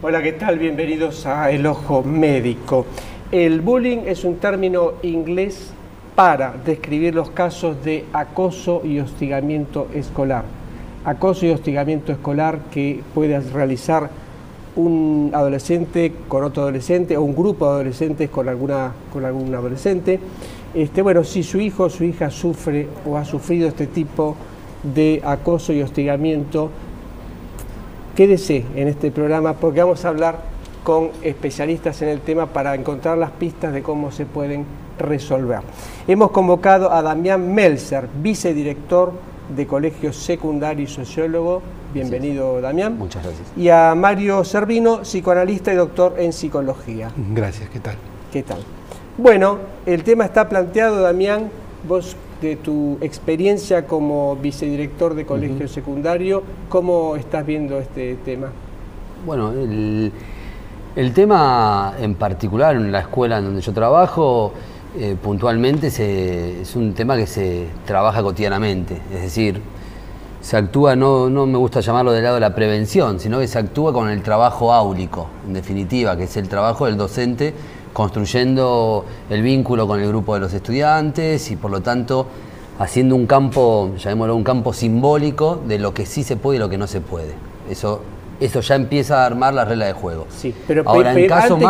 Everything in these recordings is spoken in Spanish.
Hola, ¿qué tal? Bienvenidos a El Ojo Médico. El bullying es un término inglés para describir los casos de acoso y hostigamiento escolar. Acoso y hostigamiento escolar que puede realizar un adolescente con otro adolescente o un grupo de adolescentes con algún adolescente. Bueno, si su hijo o su hija sufre o ha sufrido este tipo de acoso y hostigamiento, quédese en este programa porque vamos a hablar con especialistas en el tema para encontrar las pistas de cómo se pueden resolver. Hemos convocado a Damián Melzer, vicedirector de Colegio Secundario y sociólogo. Bienvenido, Damián. Muchas gracias. Y a Mario Servino, psicoanalista y doctor en psicología. Gracias, ¿qué tal? ¿Qué tal? Bueno, el tema está planteado, Damián. Vos, de tu experiencia como vicedirector de colegio secundario, ¿cómo estás viendo este tema? Bueno, el tema en particular en la escuela en donde yo trabajo, puntualmente es un tema que se trabaja cotidianamente. Es decir, se actúa, no me gusta llamarlo del lado de la prevención, sino que se actúa con el trabajo áulico, en definitiva, que es el trabajo del docente construyendo el vínculo con el grupo de los estudiantes y por lo tanto haciendo un campo, llamémoslo un campo simbólico de lo que sí se puede y lo que no se puede. Eso ya empieza a armar la regla de juego. Sí, pero ahora,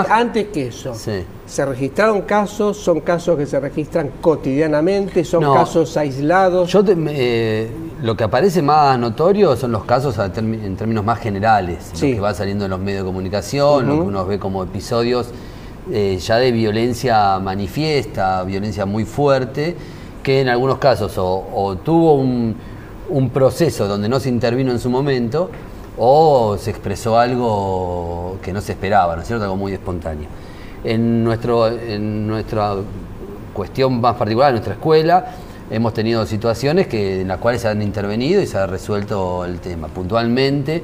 antes que eso, sí. ¿Se registraron casos? ¿Son casos que se registran cotidianamente? ¿Son casos aislados? Lo que aparece más notorio son los casos en términos más generales, sí. Lo que va saliendo en los medios de comunicación, lo que uno ve como episodios ya de violencia manifiesta, violencia muy fuerte, que en algunos casos o tuvo un proceso donde no se intervino en su momento o se expresó algo que no se esperaba, ¿no es cierto? Algo muy espontáneo. En nuestra cuestión más particular, en nuestra escuela, hemos tenido situaciones en las cuales se han intervenido y se ha resuelto el tema. Puntualmente,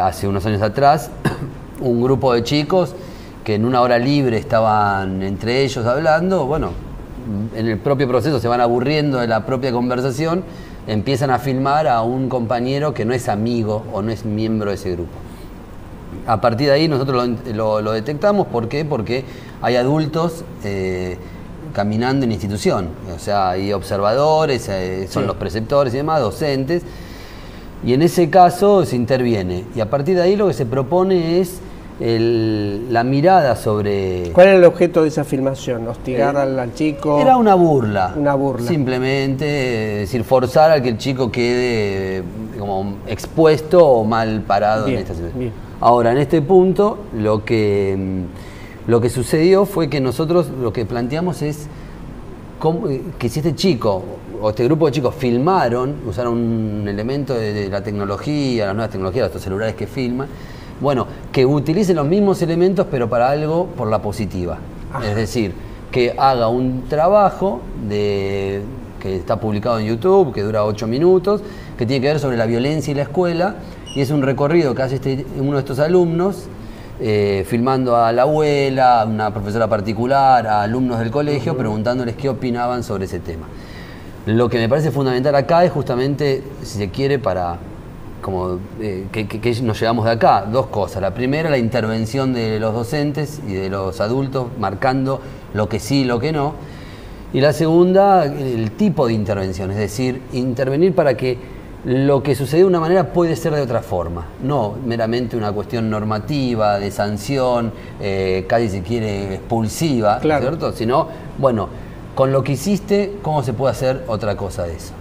hace unos años atrás, un grupo de chicos que en una hora libre estaban entre ellos hablando, bueno, en el propio proceso se van aburriendo de la propia conversación, empiezan a filmar a un compañero que no es amigo o no es miembro de ese grupo. A partir de ahí nosotros lo detectamos. ¿Por qué? Porque hay adultos caminando en la institución, o sea, hay observadores, son los preceptores y demás, docentes, y en ese caso se interviene. Y a partir de ahí lo que se propone es la mirada sobre... ¿Cuál era el objeto de esa filmación? ¿Hostigar al chico? Era una burla. Una burla. Simplemente, es decir, forzar a que el chico quede como expuesto o mal parado en esta situación. Bien. Ahora, en este punto, lo que sucedió fue que nosotros lo que planteamos es que si este chico o este grupo de chicos usaron un elemento de la tecnología, las nuevas tecnologías, estos celulares que filman, bueno, que utilicen los mismos elementos pero para algo por la positiva. Ajá. Es decir, que haga un trabajo que está publicado en YouTube, que dura 8 minutos, que tiene que ver sobre la violencia y la escuela, y es un recorrido que hace uno de estos alumnos, filmando a la abuela, a una profesora particular, a alumnos del colegio, preguntándoles qué opinaban sobre ese tema. Lo que me parece fundamental acá es justamente, si se quiere, para que nos llevamos de acá, dos cosas. La primera, la intervención de los docentes y de los adultos, marcando lo que sí y lo que no. Y la segunda, el tipo de intervención, es decir, intervenir para que lo que sucedió de una manera puede ser de otra forma, no meramente una cuestión normativa, de sanción, casi si quiere expulsiva, claro, ¿cierto? Sino, bueno, con lo que hiciste, ¿cómo se puede hacer otra cosa de eso?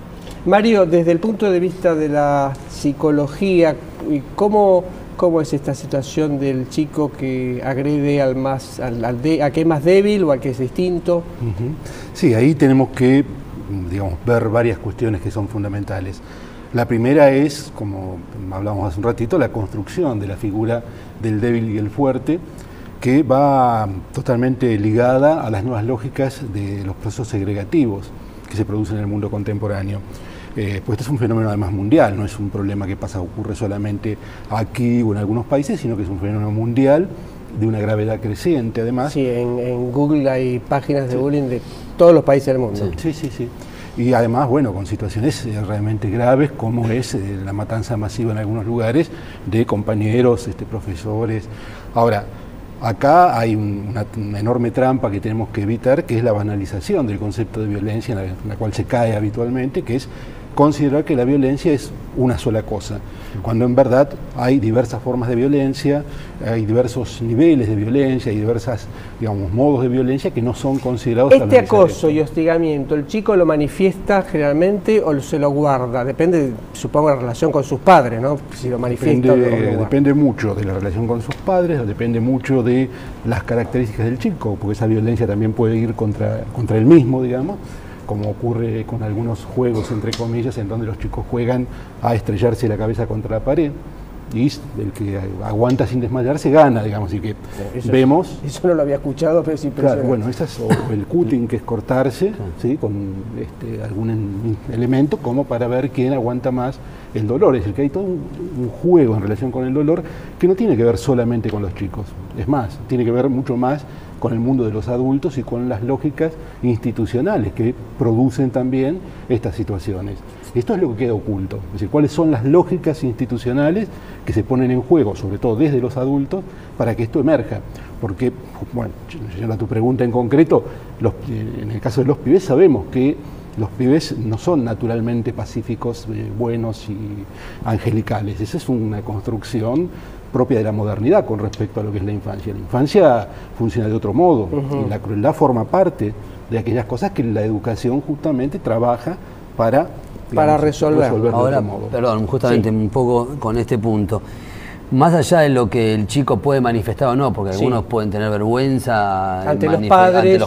Mario, desde el punto de vista de la psicología, ¿cómo cómo es esta situación del chico que agrede al que es más débil o al que es distinto. Sí, ahí tenemos que, digamos, ver varias cuestiones que son fundamentales. La primera es, como hablamos hace un ratito, la construcción de la figura del débil y el fuerte, que va totalmente ligada a las nuevas lógicas de los procesos segregativos que se producen en el mundo contemporáneo. Pues este es un fenómeno además mundial, no es un problema que ocurre solamente aquí o en algunos países, sino que es un fenómeno mundial de una gravedad creciente además. Sí, en Google hay páginas de bullying de todos los países del mundo. Sí. Y además, bueno, con situaciones realmente graves, como es la matanza masiva en algunos lugares de compañeros, profesores. Ahora, acá hay una enorme trampa que tenemos que evitar, que es la banalización del concepto de violencia en la cual se cae habitualmente, que es considerar que la violencia es una sola cosa, cuando en verdad hay diversas formas de violencia, hay diversos niveles de violencia, hay diversas, digamos, modos de violencia que no son considerados. Este acoso y hostigamiento, ¿el chico lo manifiesta generalmente o se lo guarda? Depende, supongo, de la relación con sus padres, ¿no? Si lo manifiesta o lo guarda. Depende mucho de la relación con sus padres, depende mucho de las características del chico, porque esa violencia también puede ir contra él mismo, digamos, como ocurre con algunos juegos, entre comillas, en donde los chicos juegan a estrellarse la cabeza contra la pared, y el que aguanta sin desmayarse gana, digamos, y que vemos... Eso no lo había escuchado, pero es impresionante. Claro, bueno, esa es el cutting, que es cortarse, ¿sí?, con algún elemento, como para ver quién aguanta más el dolor. Es decir, que hay todo un juego en relación con el dolor que no tiene que ver solamente con los chicos, es más, tiene que ver mucho más con el mundo de los adultos y con las lógicas institucionales que producen también estas situaciones. Esto es lo que queda oculto, es decir, cuáles son las lógicas institucionales que se ponen en juego, sobre todo desde los adultos, para que esto emerja. Porque, bueno, yendo a tu pregunta en concreto, en el caso de los pibes sabemos que los pibes no son naturalmente pacíficos, buenos y angelicales. Esa es una construcción propia de la modernidad con respecto a lo que es la infancia. La infancia funciona de otro modo, y la crueldad forma parte de aquellas cosas que la educación justamente trabaja para resolver Ahora, de otro modo. Perdón, justamente un poco con este punto. Más allá de lo que el chico puede manifestar o no, porque algunos pueden tener vergüenza ante los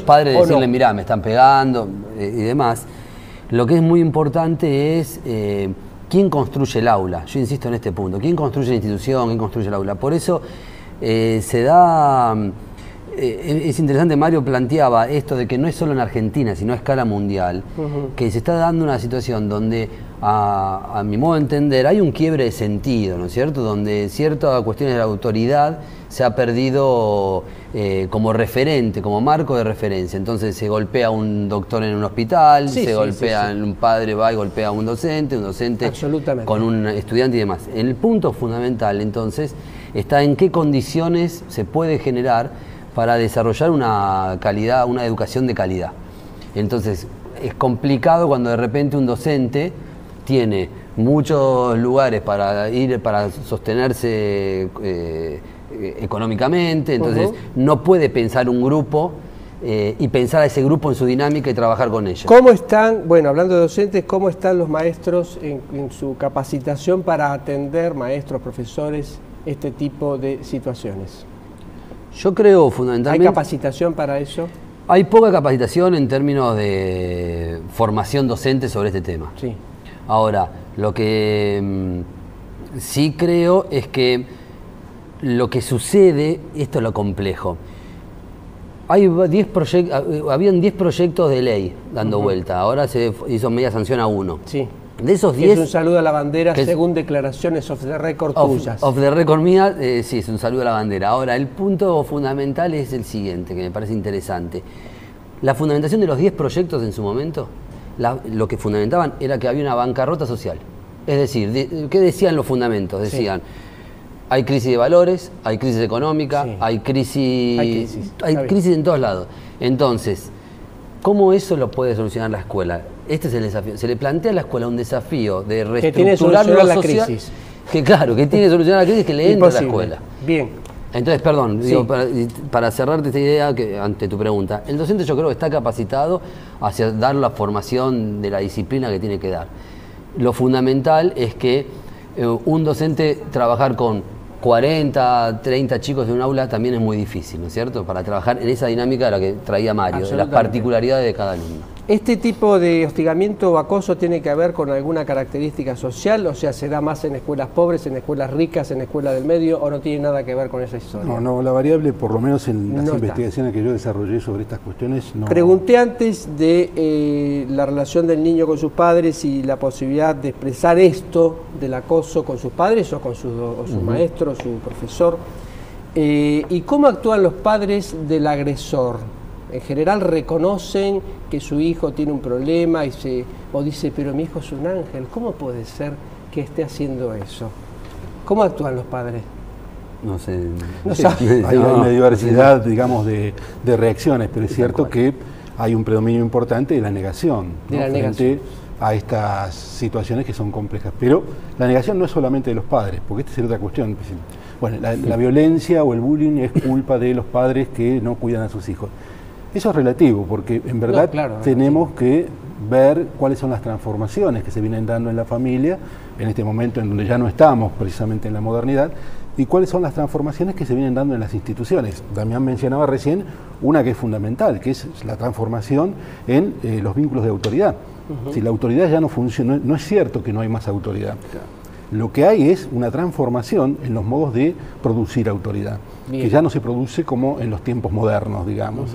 padres de decirle, mirá, me están pegando y demás, lo que es muy importante es quién construye el aula. Yo insisto en este punto, quién construye la institución, quién construye el aula. Por eso se da... es interesante, Mario planteaba esto de que no es solo en Argentina, sino a escala mundial, que se está dando una situación donde, a mi modo de entender, hay un quiebre de sentido, ¿no es cierto?, donde ciertas cuestiones de la autoridad se ha perdido como referente, como marco de referencia. Entonces se golpea a un doctor en un hospital, un padre va y golpea a un docente con un estudiante y demás. El punto fundamental, entonces, está en qué condiciones se puede generar para desarrollar una educación de calidad. Entonces, es complicado cuando de repente un docente tiene muchos lugares para sostenerse económicamente, entonces no puede pensar un grupo y pensar a ese grupo en su dinámica y trabajar con ellos. ¿Cómo están, bueno, hablando de docentes, cómo están los maestros en su capacitación para atender, maestros, profesores, este tipo de situaciones? Yo creo fundamentalmente... ¿Hay capacitación para eso? Hay poca capacitación en términos de formación docente sobre este tema. Sí. Ahora, lo que sí creo es que lo que sucede, esto es lo complejo. Habían 10 proyectos de ley dando vuelta, ahora se hizo media sanción a uno. Sí. De esos 10... Es un saludo a la bandera según declaraciones off the record tuyas. Off the record mía, sí, es un saludo a la bandera. Ahora, el punto fundamental es el siguiente, que me parece interesante. La fundamentación de los 10 proyectos en su momento, lo que fundamentaban era que había una bancarrota social. Es decir, ¿qué decían los fundamentos? Decían, hay crisis de valores, hay crisis económica, hay crisis en todos lados. Entonces, ¿cómo eso lo puede solucionar la escuela? Este es el desafío. Se le plantea a la escuela un desafío de reestructurar lo social. Crisis. Que claro, que tiene que solucionar la crisis, que le entra a la escuela. Bien. Entonces, perdón, digo, para cerrarte esta idea ante tu pregunta, el docente yo creo que está capacitado hacia dar la formación de la disciplina que tiene que dar. Lo fundamental es que un docente trabajar con 40, 30 chicos en un aula también es muy difícil, ¿no es cierto? Para trabajar en esa dinámica de la que traía Mario, de las particularidades de cada alumno. ¿Este tipo de hostigamiento o acoso tiene que ver con alguna característica social? O sea, ¿se da más en escuelas pobres, en escuelas ricas, en escuelas del medio, o no tiene nada que ver con esa historia? No, la variable, por lo menos en las investigaciones que yo desarrollé sobre estas cuestiones, no. Pregunté antes de la relación del niño con sus padres y la posibilidad de expresar esto del acoso con sus padres o con su maestro, su profesor. ¿Y cómo actúan los padres del agresor? En general reconocen que su hijo tiene un problema o dice, pero mi hijo es un ángel, ¿cómo puede ser que esté haciendo eso? ¿Cómo actúan los padres? No sé. Hay una diversidad, digamos, de reacciones, pero es cierto que hay un predominio importante de la negación, ¿no? Frente a estas situaciones que son complejas. Pero la negación no es solamente de los padres, porque esta es otra cuestión. Bueno, la violencia o el bullying es culpa de los padres que no cuidan a sus hijos. Eso es relativo, porque en verdad tenemos que ver cuáles son las transformaciones que se vienen dando en la familia, en este momento en donde ya no estamos precisamente en la modernidad, y cuáles son las transformaciones que se vienen dando en las instituciones. Damián mencionaba recién una que es fundamental, que es la transformación en los vínculos de autoridad. Si la autoridad ya no funciona, no es cierto que no hay más autoridad. Lo que hay es una transformación en los modos de producir autoridad, que ya no se produce como en los tiempos modernos, digamos,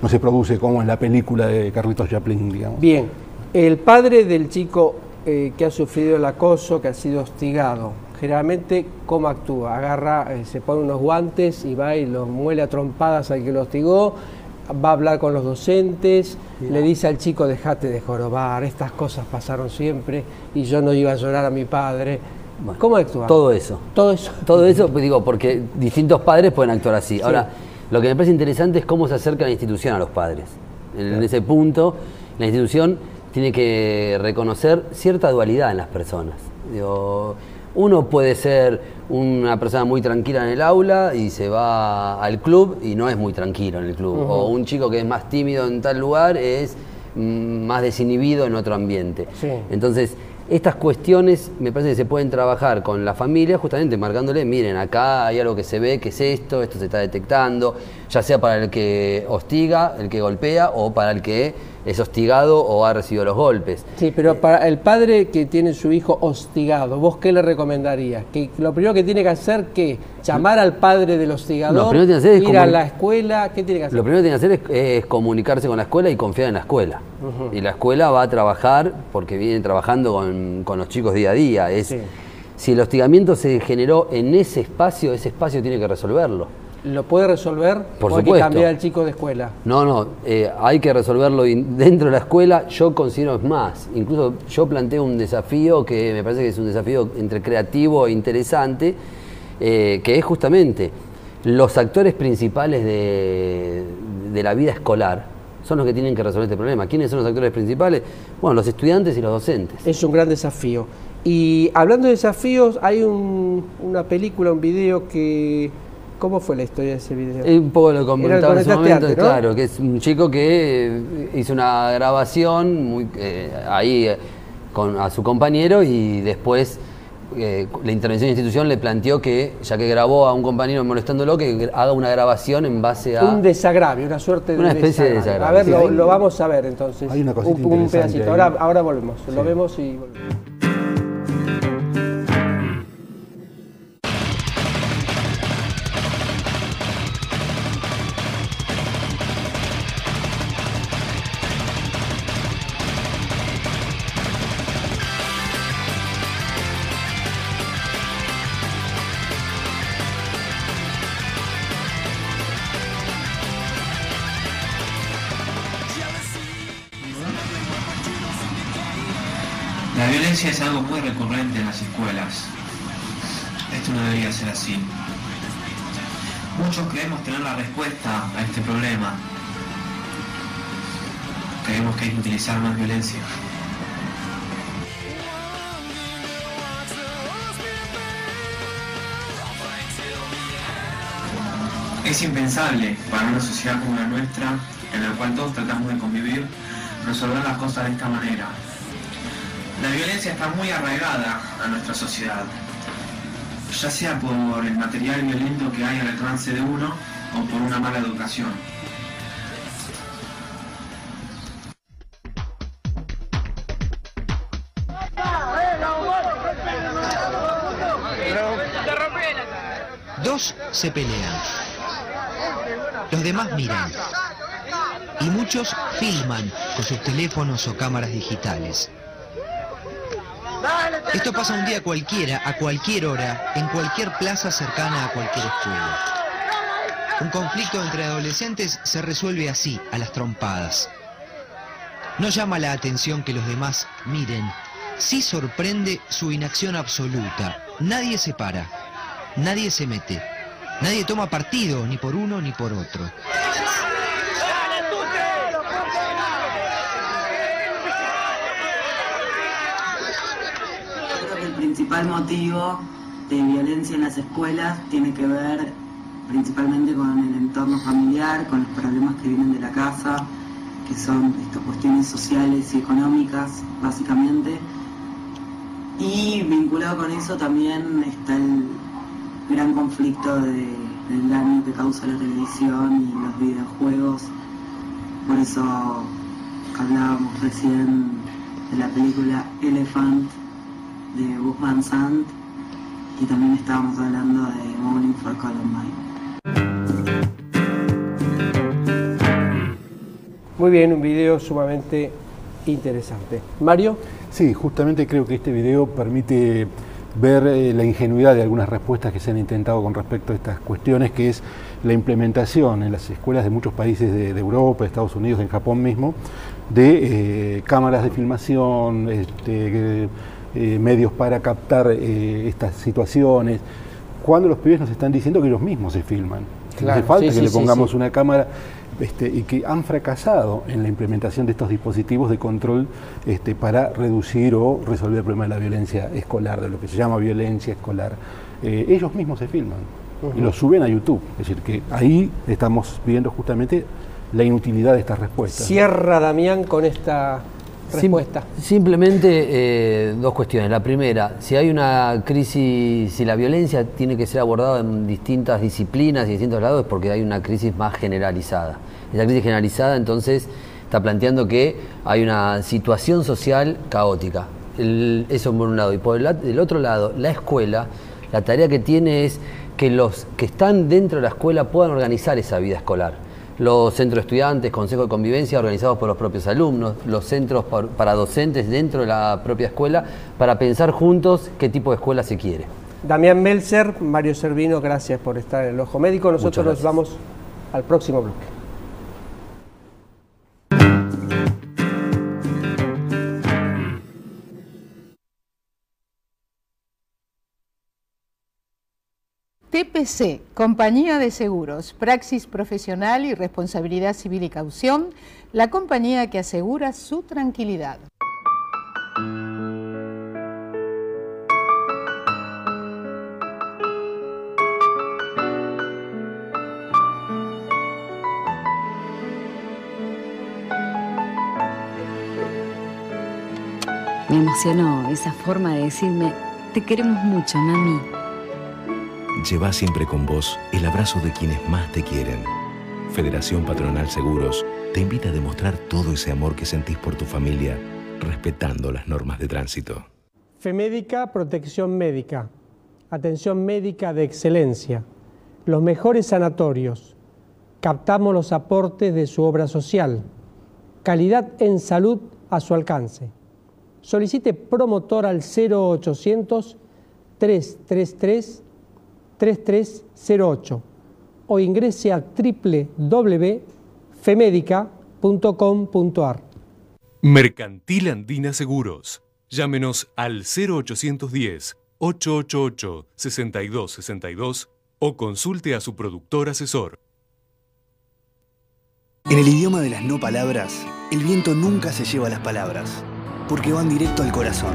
no se produce como en la película de Carlitos Chaplin, digamos. Bien, el padre del chico que ha sufrido el acoso, que ha sido hostigado, generalmente, ¿cómo actúa? Agarra, se pone unos guantes y va y los muele a trompadas al que lo hostigó, va a hablar con los docentes, le dice al chico, dejate de jorobar, estas cosas pasaron siempre y yo no iba a llorar a mi padre. Bueno, ¿cómo actúa? Todo eso. Todo eso, pues digo, porque distintos padres pueden actuar así. Sí. Ahora, lo que me parece interesante es cómo se acerca la institución a los padres. En ese punto, la institución tiene que reconocer cierta dualidad en las personas. Digo, uno puede ser una persona muy tranquila en el aula y se va al club y no es muy tranquilo en el club. O un chico que es más tímido en tal lugar es más desinhibido en otro ambiente. Sí. Entonces, estas cuestiones me parece que se pueden trabajar con la familia justamente marcándole, miren, acá hay algo que se ve, que es esto se está detectando, ya sea para el que hostiga, el que golpea, o para el que es hostigado o ha recibido los golpes. Sí, pero para el padre que tiene su hijo hostigado, ¿vos qué le recomendarías? Que lo primero que tiene que hacer, ¿qué? ¿Llamar al padre del hostigador? ¿Ir a la escuela? ¿Qué tiene que hacer? Lo primero que tiene que hacer es comunicarse con la escuela y confiar en la escuela. Y la escuela va a trabajar, porque vienen trabajando con los chicos día a día. Si el hostigamiento se generó en ese espacio tiene que resolverlo. ¿Lo puede resolver? Por supuesto. ¿Hay que cambiar al chico de escuela? No, hay que resolverlo dentro de la escuela. Yo considero más. Incluso yo planteo un desafío que me parece que es un desafío entre creativo e interesante, que es justamente los actores principales de la vida escolar son los que tienen que resolver este problema. ¿Quiénes son los actores principales? Bueno, los estudiantes y los docentes. Es un gran desafío. Y hablando de desafíos, hay una película, un video que... ¿Cómo fue la historia de ese video? Un poco lo comentaba en ese momento, ¿no? Claro, que es un chico que hizo una grabación ahí a su compañero y después la intervención de institución le planteó que, ya que grabó a un compañero molestándolo, que haga una grabación en base a... Un desagravio, una suerte de una especie de desagravio. A ver, lo vamos a ver entonces. Hay una cosita interesante. Un pedacito. Ahora volvemos, lo vemos y volvemos. La violencia es algo muy recurrente en las escuelas. Esto no debería ser así. Muchos creemos tener la respuesta a este problema. Creemos que hay que utilizar más violencia. Es impensable para una sociedad como la nuestra, en la cual todos tratamos de convivir, resolver las cosas de esta manera. La violencia está muy arraigada a nuestra sociedad. ya sea por el material violento que hay al alcance de uno o por una mala educación. Dos se pelean, los demás miran y muchos filman con sus teléfonos o cámaras digitales. Esto pasa un día cualquiera, a cualquier hora, en cualquier plaza cercana a cualquier escuela. Un conflicto entre adolescentes se resuelve así, a las trompadas. No llama la atención que los demás miren, sí sorprende su inacción absoluta. Nadie se para. Nadie se mete, nadie toma partido ni por uno ni por otro. Creo que el principal motivo de violencia en las escuelas tiene que ver principalmente con el entorno familiar, con los problemas que vienen de la casa, que son estas cuestiones sociales y económicas, básicamente. Y vinculado con eso también está el gran conflicto del daño que causa la televisión y los videojuegos. Por eso hablábamos recién de la película Elephant de Gus Van Sant y también estábamos hablando de Bowling for Columbine. Muy bien, un video sumamente interesante. Mario. Sí, justamente creo que este video permite ver la ingenuidad de algunas respuestas que se han intentado con respecto a estas cuestiones, que es la implementación en las escuelas de muchos países de Europa, de Estados Unidos, en Japón mismo, de cámaras de filmación, medios para captar estas situaciones, cuando los pibes nos están diciendo que ellos mismos se filman. Claro, no hace falta que le pongamos una cámara, y que han fracasado en la implementación de estos dispositivos de control para reducir o resolver el problema de la violencia escolar, de lo que se llama violencia escolar. Ellos mismos se filman y lo suben a YouTube. Es decir, que ahí estamos viendo justamente la inutilidad de estas respuestas. Cierra Damián con esta respuesta. Simplemente dos cuestiones. La primera, si hay una crisis, si la violencia tiene que ser abordada en distintas disciplinas y distintos lados, es porque hay una crisis más generalizada. Esa crisis generalizada entonces está planteando que hay una situación social caótica. Eso por un lado. Y por el otro lado, la escuela, la tarea que tiene es que los que están dentro de la escuela puedan organizar esa vida escolar. Los centros de estudiantes, consejos de convivencia organizados por los propios alumnos, los centros para docentes dentro de la propia escuela, para pensar juntos qué tipo de escuela se quiere. Damián Meltzer, Mario Servino, gracias por estar en el Ojo Médico. Nosotros nos vamos al próximo bloque. TPC, Compañía de Seguros, Praxis Profesional y Responsabilidad Civil y Caución, la compañía que asegura su tranquilidad. Me emocionó esa forma de decirme, te queremos mucho, mami. Lleva siempre con vos el abrazo de quienes más te quieren. Federación Patronal Seguros te invita a demostrar todo ese amor que sentís por tu familia, respetando las normas de tránsito. FEMédica, protección médica, atención médica de excelencia, los mejores sanatorios, captamos los aportes de su obra social, calidad en salud a su alcance. Solicite promotor al 0800 333 3308 o ingrese a www.femedica.com.ar. Mercantil Andina Seguros. Llámenos al 0810-888-6262 o consulte a su productor asesor. En el idioma de las no palabras, el viento nunca se lleva las palabras, porque van directo al corazón.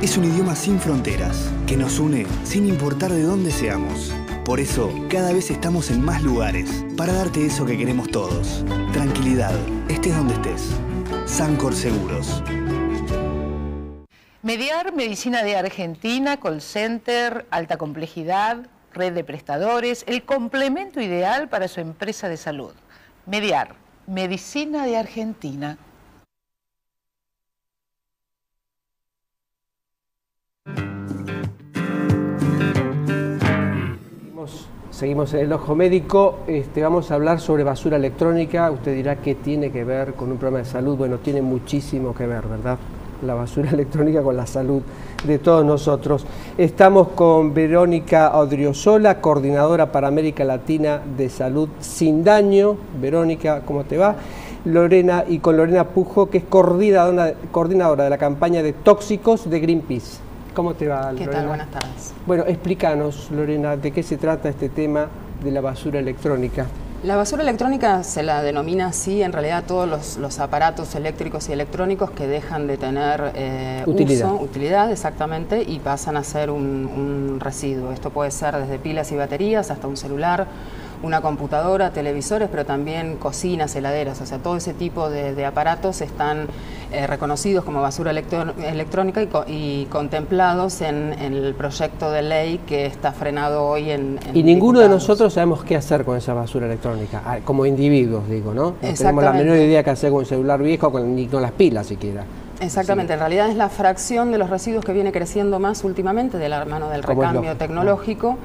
Es un idioma sin fronteras, que nos une sin importar de dónde seamos. Por eso, cada vez estamos en más lugares, para darte eso que queremos todos. Tranquilidad, estés donde estés. Sancor Seguros. Mediar, Medicina de Argentina, call center, alta complejidad, red de prestadores, el complemento ideal para su empresa de salud. Mediar, Medicina de Argentina. Seguimos en el ojo médico, vamos a hablar sobre basura electrónica. Usted dirá qué tiene que ver con un problema de salud. Bueno, tiene muchísimo que ver, ¿verdad? La basura electrónica con la salud de todos nosotros. Estamos con Verónica Odriozola, coordinadora para América Latina de Salud Sin Daño. Verónica, ¿cómo te va? Y con Lorena Pujo, que es coordinadora de la campaña de tóxicos de Greenpeace. ¿Cómo te va, Lorena? ¿Qué tal? Buenas tardes. Bueno, explícanos, Lorena, de qué se trata este tema de la basura electrónica. La basura electrónica se la denomina así, en realidad, todos los aparatos eléctricos y electrónicos que dejan de tener utilidad, exactamente, y pasan a ser un residuo. Esto puede ser desde pilas y baterías hasta un celular, una computadora, televisores, pero también cocinas, heladeras, o sea, todo ese tipo de aparatos están reconocidos como basura electrónica y contemplados en el proyecto de ley que está frenado hoy en Y ninguno de nosotros sabemos qué hacer con esa basura electrónica, como individuos, digo, ¿no? No tenemos la menor idea qué hacer con un celular viejo, ni con las pilas siquiera. Exactamente, sí. En realidad es la fracción de los residuos que viene creciendo más últimamente de la mano del recambio tecnológico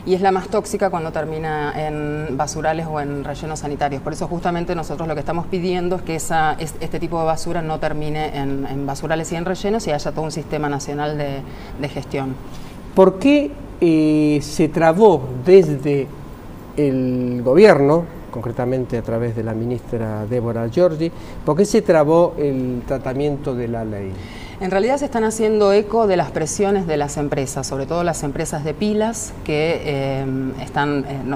y es la más tóxica cuando termina en basurales o en rellenos sanitarios. Por eso justamente nosotros lo que estamos pidiendo es que este tipo de basura no termine en basurales y en rellenos y haya todo un sistema nacional de gestión. ¿Por qué se trabó desde el gobierno, concretamente a través de la ministra Débora Giorgi, por qué se trabó el tratamiento de la ley? En realidad se están haciendo eco de las presiones de las empresas, sobre todo las empresas de pilas que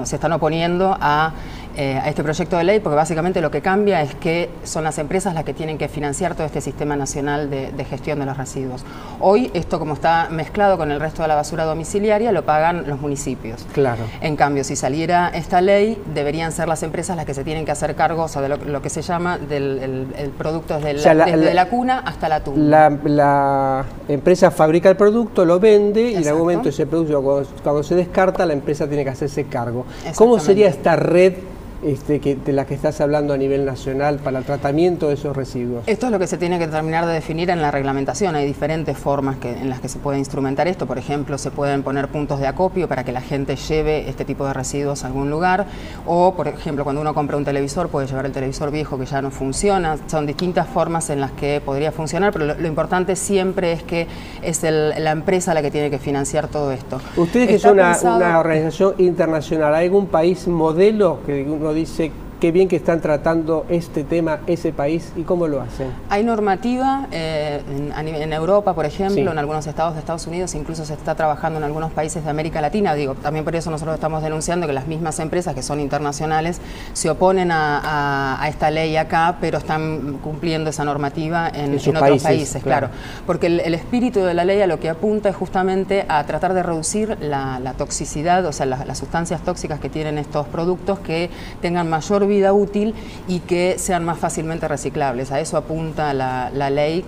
se están oponiendo a este proyecto de ley, porque básicamente lo que cambia es que son las empresas las que tienen que financiar todo este sistema nacional de gestión de los residuos. Hoy esto, como está mezclado con el resto de la basura domiciliaria, lo pagan los municipios. Claro. En cambio, si saliera esta ley, deberían ser las empresas las que se tienen que hacer cargo, o sea, de lo que se llama el producto desde la cuna hasta la tumba. La empresa fabrica el producto, lo vende y en algún momento ese producto, cuando se descarta, la empresa tiene que hacerse cargo. ¿Cómo sería esta red de la que estás hablando a nivel nacional para el tratamiento de esos residuos? Esto es lo que se tiene que terminar de definir en la reglamentación. Hay diferentes formas en las que se puede instrumentar esto. Por ejemplo, se pueden poner puntos de acopio para que la gente lleve este tipo de residuos a algún lugar. O, por ejemplo, cuando uno compra un televisor, puede llevar el televisor viejo que ya no funciona. Son distintas formas en las que podría funcionar, pero lo importante siempre es que es la empresa la que tiene que financiar todo esto. Ustedes que son una organización internacional, ¿hay algún país modelo que uno dice qué bien que están tratando este tema ese país y cómo lo hacen? Hay normativa en Europa, por ejemplo, en algunos estados de Estados Unidos, incluso se está trabajando en algunos países de América Latina. Digo, también por eso nosotros estamos denunciando que las mismas empresas que son internacionales se oponen a esta ley acá, pero están cumpliendo esa normativa en otros países, claro. Porque el espíritu de la ley a lo que apunta es justamente a tratar de reducir la toxicidad, o sea, las sustancias tóxicas que tienen estos productos, que tengan mayor vida útil y que sean más fácilmente reciclables. A eso apunta la ley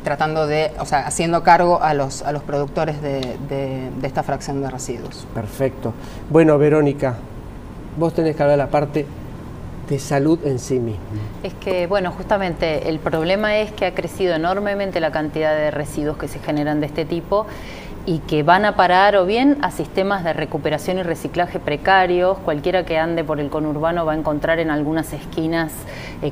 tratando de, o sea, haciendo cargo a los productores de esta fracción de residuos. Perfecto. Bueno, Verónica, vos tenés que hablar la parte de salud en sí misma. Es que, bueno, justamente el problema es que ha crecido enormemente la cantidad de residuos que se generan de este tipo y que van a parar o bien a sistemas de recuperación y reciclaje precarios. Cualquiera que ande por el conurbano va a encontrar en algunas esquinas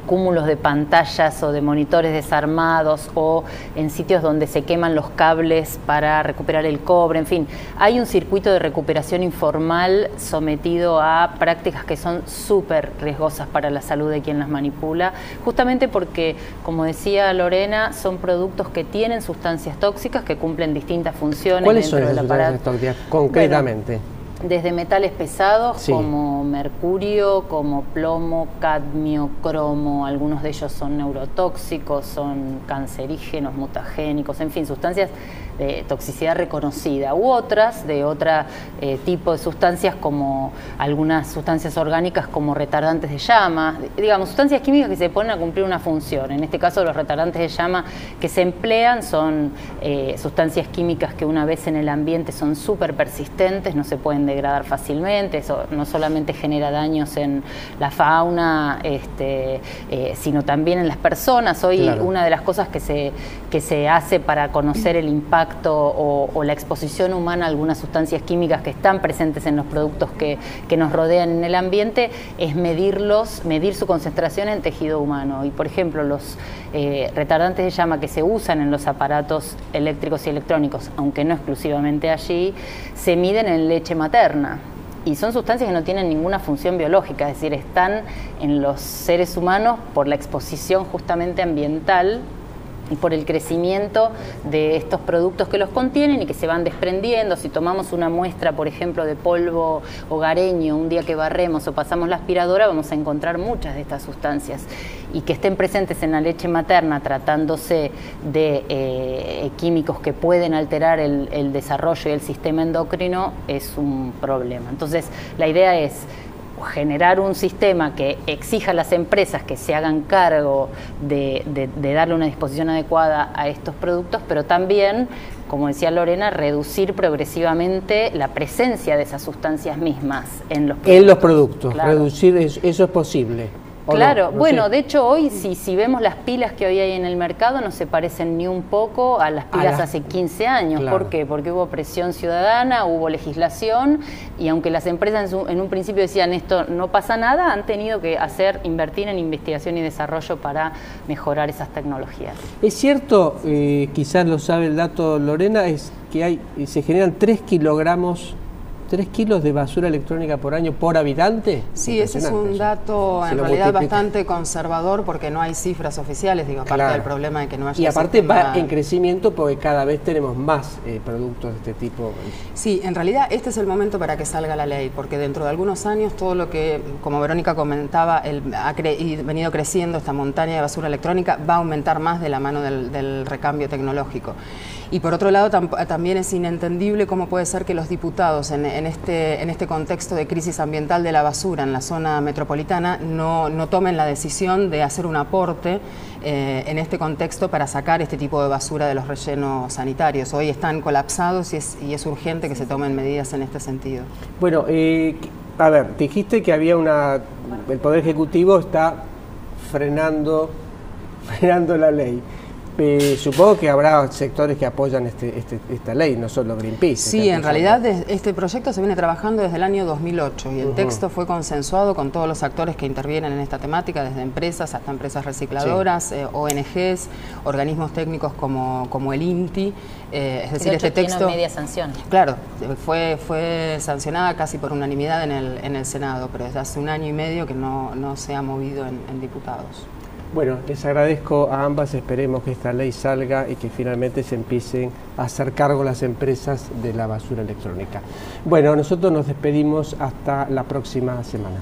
cúmulos de pantallas o de monitores desarmados o en sitios donde se queman los cables para recuperar el cobre. En fin, hay un circuito de recuperación informal sometido a prácticas que son súper riesgosas para la salud de quien las manipula, justamente porque, como decía Lorena, son productos que tienen sustancias tóxicas que cumplen distintas funciones. ¿Cuáles son esas sustancias tóxicas concretamente? Bueno, desde metales pesados como mercurio, como plomo, cadmio, cromo, algunos de ellos son neurotóxicos, son cancerígenos, mutagénicos, en fin, sustancias toxicidad reconocida, u otras de otro tipo de sustancias, como algunas sustancias orgánicas como retardantes de llama, digamos, sustancias químicas que se ponen a cumplir una función. En este caso, los retardantes de llama que se emplean son sustancias químicas que una vez en el ambiente son súper persistentes, no se pueden degradar fácilmente. Eso no solamente genera daños en la fauna, sino también en las personas. Hoy claro, una de las cosas que se hace para conocer el impacto o la exposición humana a algunas sustancias químicas que están presentes en los productos que nos rodean en el ambiente es medir su concentración en tejido humano. Y por ejemplo, los retardantes de llama que se usan en los aparatos eléctricos y electrónicos, aunque no exclusivamente allí, se miden en leche materna. Y son sustancias que no tienen ninguna función biológica, es decir, están en los seres humanos por la exposición justamente ambiental y por el crecimiento de estos productos que los contienen y que se van desprendiendo. Si tomamos una muestra, por ejemplo, de polvo hogareño, un día que barremos o pasamos la aspiradora, vamos a encontrar muchas de estas sustancias. Y que estén presentes en la leche materna, tratándose de químicos que pueden alterar el desarrollo y el sistema endocrino, es un problema. Entonces, la idea es generar un sistema que exija a las empresas que se hagan cargo de darle una disposición adecuada a estos productos, pero también, como decía Lorena, reducir progresivamente la presencia de esas sustancias mismas en los productos. En los productos, claro, reducir eso es posible. Claro, no bueno, sé. De hecho hoy si vemos las pilas que hoy hay en el mercado no se parecen ni un poco a las pilas hace 15 años. Claro. ¿Por qué? Porque hubo presión ciudadana, hubo legislación y aunque las empresas en un principio decían esto no pasa nada, han tenido que invertir en investigación y desarrollo para mejorar esas tecnologías. Es cierto, quizás lo sabe el dato Lorena, es que se generan 3 kilos de basura electrónica por año por habitante. Sí, ese es un dato en realidad bastante conservador porque no hay cifras oficiales, digo, aparte del problema de que no haya y aparte va en crecimiento porque cada vez tenemos más productos de este tipo. Sí, en realidad este es el momento para que salga la ley, porque dentro de algunos años todo lo que, como Verónica comentaba, ha venido creciendo esta montaña de basura electrónica, va a aumentar más de la mano del recambio tecnológico. Y por otro lado también es inentendible cómo puede ser que los diputados en este contexto de crisis ambiental de la basura en la zona metropolitana no tomen la decisión de hacer un aporte en este contexto para sacar este tipo de basura de los rellenos sanitarios. Hoy están colapsados y es urgente que se tomen medidas en este sentido. Bueno, a ver, dijiste que había el Poder Ejecutivo está frenando la ley. Supongo que habrá sectores que apoyan esta ley, no solo Greenpeace. Sí, en realidad este proyecto se viene trabajando desde el año 2008 y el texto fue consensuado con todos los actores que intervienen en esta temática, desde empresas hasta empresas recicladoras, ONGs, organismos técnicos como el INTI. Es decir, este texto tiene media sanción. Claro, fue sancionada casi por unanimidad en el Senado, pero desde hace 1 año y medio que no se ha movido en diputados. Bueno, les agradezco a ambas, esperemos que esta ley salga y que finalmente se empiecen a hacer cargo las empresas de la basura electrónica. Bueno, nosotros nos despedimos hasta la próxima semana.